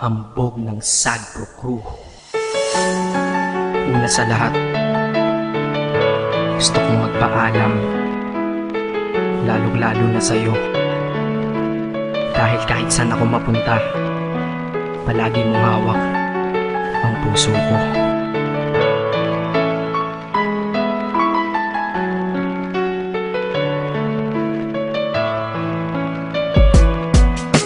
hambog ng Sagpro Crew. Una sa lahat, gusto kong magpaalam, lalong-lalo na sa'yo. Dahil kahit saan ako mapunta, palagi mong hawak ang puso ko.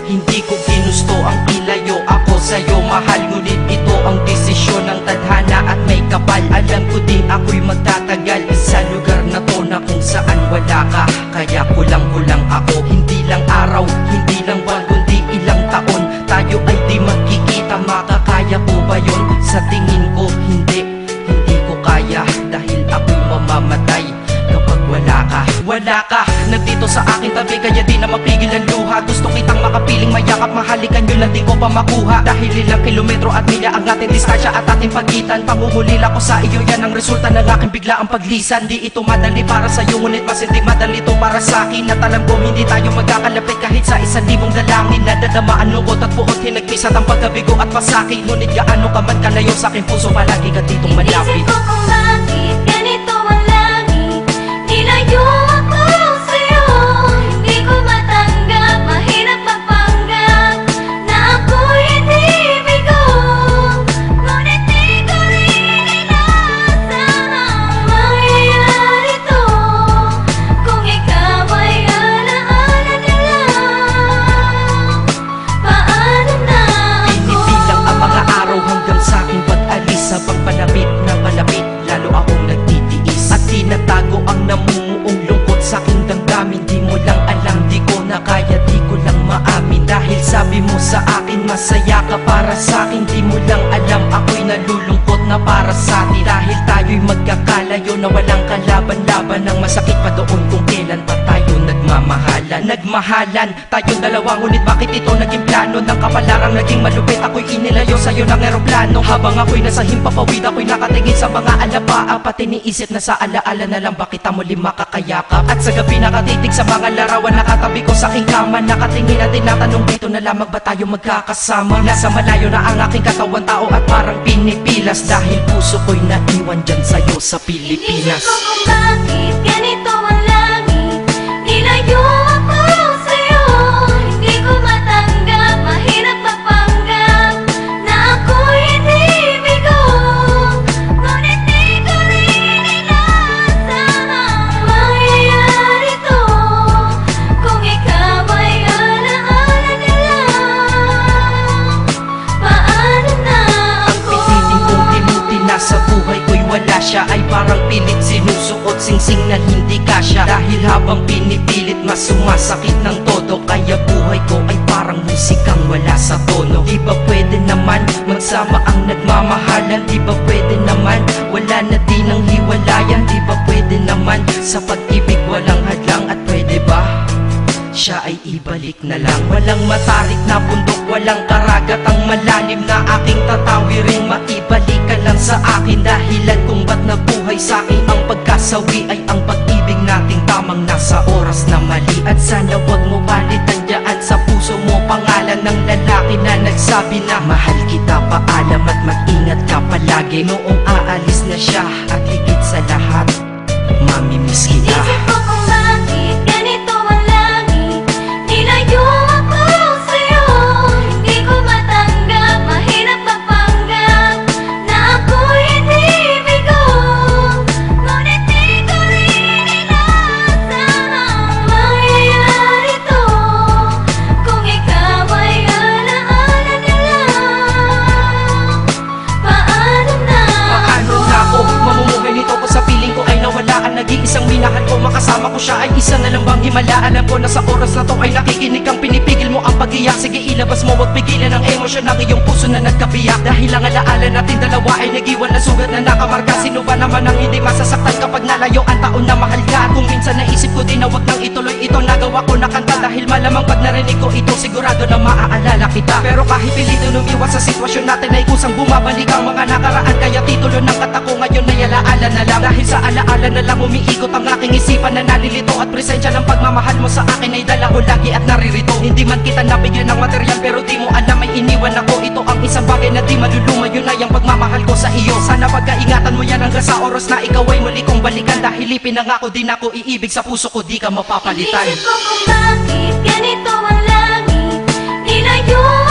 Hindi ko ginusto ang ilayo ako sa'yo, mahal. Ngunit ito ang desisyon ng tadhana at may kapal. Alam ko din ako'y magtatagal sa lugar na to na kung saan wala ka. Kaya kulang-kulang ako, hindi lang araw, hindi lang buwan, kundi ilang taon. Tayo ay di magkikita, makakaya ko ba yun? Sa tingin ko hindi ko kaya. Dahil ako'y mamamatay kapag wala ka. Wala ka, nandito sa aking tabi, kaya di na mapigil ang luha. Gusto kitang makapiling, mayakap, mahalikan yun lang di ko pa makuha. Dahil ilang kilometro at milya ang ating distansya at ating pagitan. Pangungulila ko sa iyo, yan ang resulta ng aking biglaang paglisan. Di ito madali para sa'yo, ngunit mas hindi madali ito para sa'kin. At alam ko hindi tayo magkakalapit kahit sa 1,000 dalangin. Nadadama ang lungkot at buot, hinagpisat ang pagkabigo at pasakit. Ngunit gaano ka man kalayo sa aking puso, palagi ka ditong malapit. Inisip ko kung bakit ganito ang langit, nilayo ako sa'yo. Hindi ko matanggap, mahirap magpanggap na ako'y hindi bigo. Ngunit di ko rin inaasahang mangyayari to. Kung ikaw ay alaala na lang, paano na ako? Pinipilang ang mga araw hanggang sa aking pag-alis. Habang palapit na palapit, lalo akong nagtitiis. At tinatago ang namumuong lungkot sa aking damdamin. Di mo lang alam, di ko na kaya, di ko lang maamin. Dahil sabi mo sa akin, masaya ka para sa akin. Di mo lang alam, ako'y nalulungkot na para sa atin. Dahil tayo'y magkakalayo na walang kalaban-laban. Ang masakit pa doon kung kailan pa tayo nagmamahalan. Nagmahalan tayong dalawa, ngunit bakit ito naging plano? Ng kapalarang naging malupit, ako'y inilayo sa'yo ng eroplano. Habang ako'y nasa himpapawid, ako'y nakatingin sa mga alapaa. Pati niisip na sa alaala na lang bakit kita muli makakayakap. At sa gabi nakatitig sa mga larawan, nakatabi ko sa aking kama. Nakatingin at tinatanong, dito na lamang ba tayo magkakasama? Nasa malayo na ang aking katawan, tao at parang pinipilas. Dahil puso ko'y naiwan dyan sa'yo sa Pilipinas. Inisip ko kung bakit ganito ang langit, nilayo ako sa'yo. Hindi ko matanggap, mahirap magpanggap na ako'y hindi bigo. Ngunit di ko rin inaasahang mangyayari to. Kung ikaw ay alaala na lang, paano na ako? Pilitin kong limutin na sa buhay ko'y wala siya, ay parang pilit sinusuot, singsing na hindi kasya. Dahil habang pinipilit, mas sumasakit ng todo. Kaya buhay ko ay parang musikang wala sa tono. Di ba pwede naman magsama ang nagmamahalan? Di ba pwede naman wala na din ang hiwalayan? Di ba pwede naman sa pag-ibig walang hadlang? At pwede ba siya ay ibalik na lang? Walang matarik na bundok, walang karagat ang malalim na aking tatawirin. Maibalik ka lang sa akin, dahilan kung ba't nabuhay sa akin ang pagkasawi ay ang pag-ibig nating tamang nasa oras na mali. At sana wag mo palitan dyan sa puso mo pangalan ng lalaki na nagsabi na mahal kita, paalam at mag-ingat ka palagi. Noong aalis na siya at higit sa lahat, mamimiss kita. Inisip ko kung bakit ganito ang langit, nilayo ako sa'yo. Hindi ko matanggap, mahirap magpanggap na ako'y hindi bigo. Ngunit di ko rin inaasahang mangyayari to. Kung ikaw ay alaala na lang, paano na Paano na ako mamumuhay nito ko sa piling ko ay nawala ang nag-iisang minahal ko? Makasama ko siya ay isa na lang bang himala? Alam ko na sa oras na to ay nakikinig kang pinipigil mo ang pag-iyak. Sige ilabas mo, wag pigilan ang emosyon ng iyong puso na nagkabiyak. Dahil ang alaala natin dalawa ay nag-iwan na sugat na nakamarka. Sino ba naman ang hindi masasaktan kapag nalayo ang taon na mahal ka? Kung minsan naisip ko din na wag nang ituloy itong nagawa ko na kanta. Dahil malamang pag narinig ko ito, sigurado na maaalala kita. Pero kahit pilito lumiwas sa sitwasyon natin ay kusang bumabalik ang mga nakaraan. Kaya titulo ng kata ko ngayon ay alaala na lang. Dahil sa alaala na lang umiikot ang aking isipan na nalilito. At presensya ng pagmamahal mo sa akin ay dala ko lagi at naririto. Hindi man kita nabigyan ng material yan pero di mo alam may iniwan ako. Ito ang isang bagay na di maluluma, yun ay ang pagmamahal ko sa iyo. Sana pagkaingatan mo yan hanggang sa oras na ikaw ay muli kong balikan. Dahil ipinangako din ako iibig sa puso ko, di ka mapapalitan. Inisip ko kung bakit ganito ang langit. Nilayo